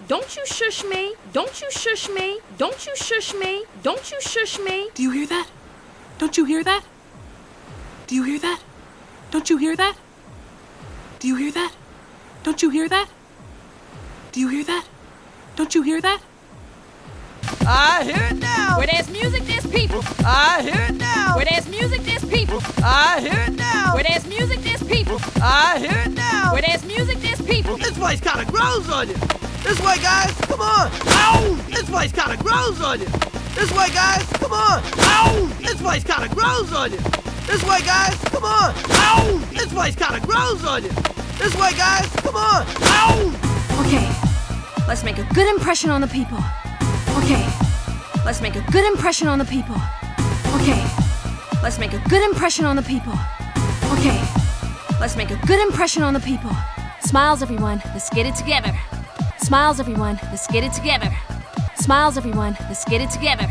Don't you shush me. Don't you shush me. Don't you shush me. Don't you shush me. Do you hear that? Don't you hear that? Do you hear that? Don't you hear that? Do you hear that? Don't you hear that? Do you hear that? Don't you hear that? I hear it now. Where there's music, there's people. I hear it now. Where there's music, there's people. I hear it now. Where there's music, there's people. I hear it now. Where there's music, there's people. This voice kind of grows on you. This way, guys. Come on. Ow! This voice kind of grows on you. This way, guys. Come on. Ow! This voice kind of grows on you. This way, guys. Come on. Ow! This voice kind of grows on you. This way, guys. Come on. Ow! Okay, let's make a good impression on the people. Okay, let's make a good impression on the people. Okay, let's make a good impression on the people. Okay, let's make a good impression on the people. Smiles, everyone, let's get it together. Smiles, everyone, let's get it together. Smiles, everyone, let's get it together.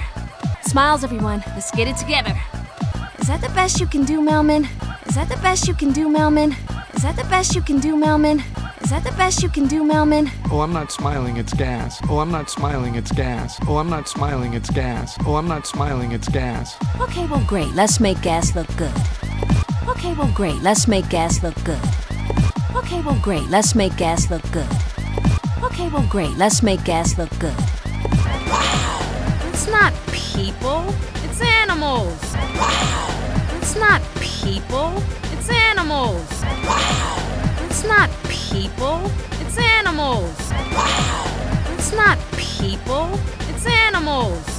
Smiles, everyone, let's get it together. Is that the best you can do, Melman? Is that the best you can do, Melman? Is that the best you can do, Melman? Is that the best you can do, Melman? Oh, I'm not smiling, it's gas. Oh, I'm not smiling, it's gas. Oh, I'm not smiling, it's gas. Oh, I'm not smiling, it's gas. Okay, well, great. Let's make gas look good. Okay, well, great. Let's make gas look good. Okay, well, great. Let's make gas look good. Okay, well, great. Let's make gas look good. It's not people. It's animals. It's not people. It's animals. It's not people. It's animals. It's not people. It's animals.